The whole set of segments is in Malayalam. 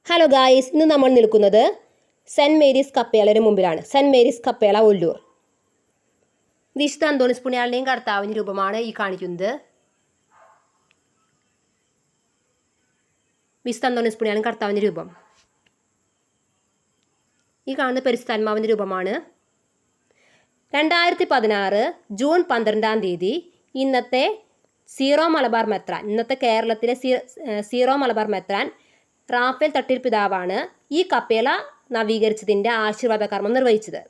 ഹലോ ഗായ്സ്, ഇന്ന് നമ്മൾ നിൽക്കുന്നത് സെൻറ്റ് മേരീസ് കപ്പേളയുടെ മുമ്പിലാണ്. സെൻറ്റ് മേരീസ് കപ്പേള, ഒല്ലൂർ. വിശുദ്ധ അന്തോണിസ് പുണ്യാളൻ്റെയും കർത്താവിൻ്റെ രൂപമാണ് ഈ കാണിക്കുന്നത്. വിശുദ്ധ അന്തോണിസ് പുണ്യാളൻ കർത്താവിൻ്റെ രൂപം. ഈ കാണുന്ന പരിശുദ്ധാത്മാവിൻ്റെ രൂപമാണ്. 2016 ജൂൺ 12-ാം തീയതി ഇന്നത്തെ കേരളത്തിലെ സീറോ മലബാർ മെത്രാൻ റാഫേൽ തട്ടിൽ പിതാവാണ് ഈ കപ്പേള നവീകരിച്ചതിൻ്റെ ആശീർവാദ കർമ്മം നിർവഹിച്ചത്.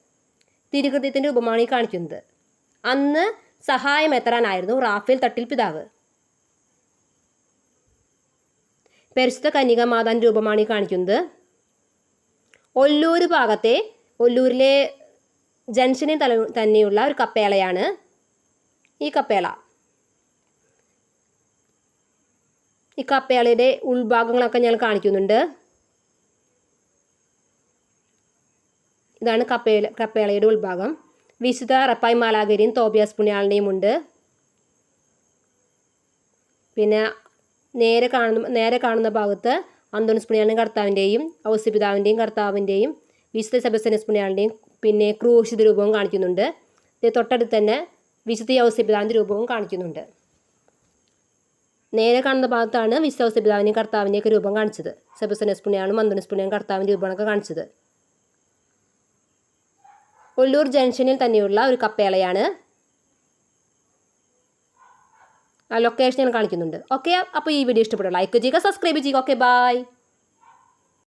തിരുഹൃദയത്തിൻ്റെ രൂപമാണ് ഈ കാണിക്കുന്നത്. അന്ന് സഹായ മെത്രാനായിരുന്നു റാഫേൽ തട്ടിൽ പിതാവ്. പരിശുദ്ധ കന്യക മാതാവിൻ്റെ രൂപമാണ് ഈ കാണിക്കുന്നത്. ഒല്ലൂരിലെ ജംഗ്ഷനിൽ തന്നെയുള്ള ഒരു കപ്പേളയാണ് ഈ കപ്പേള. ഈ കപ്പേളയുടെ ഉൾഭാഗങ്ങളൊക്കെ ഞാൻ കാണിക്കുന്നുണ്ട്. ഇതാണ് കപ്പേളയുടെ ഉൾഭാഗം. വിശുദ്ധ റപ്പായി മാലാഖയുടെയും തോബിയാസ് പുണ്യാളൻ്റെയും ഉണ്ട്. പിന്നെ നേരെ കാണുന്ന ഭാഗത്ത് അന്തോണിസ് പുണ്യാളൻ കർത്താവിൻ്റെയും ഔസേപ്പിതാവിൻ്റെയും കർത്താവിൻ്റെയും വിശുദ്ധ സെബസ്ത്യാനോസ് പുണ്യാളൻ്റെയും പിന്നെ ക്രൂശിത രൂപവും കാണിക്കുന്നുണ്ട്. തൊട്ടടുത്ത് തന്നെ വിശുദ്ധ ഔസേപ്പിതാവിൻ്റെ രൂപവും കാണിക്കുന്നുണ്ട്. നേരെ കാണുന്ന ഭാഗത്താണ് വിശുദ്ധ ഔസേപ്പിതാവിൻ്റെയും കർത്താവിൻ്റെയൊക്കെ രൂപം കാണിച്ചത്. സെബസ്ത്യാനോസ് പുണ്യാളനും അന്തോണിസ് പുണ്യാളൻ കർത്താവിൻ്റെ രൂപങ്ങളൊക്കെ കാണിച്ചത്. ഒല്ലൂർ ജംഗ്ഷനിൽ തന്നെയുള്ള ഒരു കപ്പേളയാണ്. ലൊക്കേഷൻ ഞാൻ കാണിക്കുന്നുണ്ട്. ഓക്കെ, അപ്പോൾ ഈ വീഡിയോ ഇഷ്ടപ്പെടുക, ലൈക്ക് ചെയ്യുക, സബ്സ്ക്രൈബ് ചെയ്യുക. Okay, by.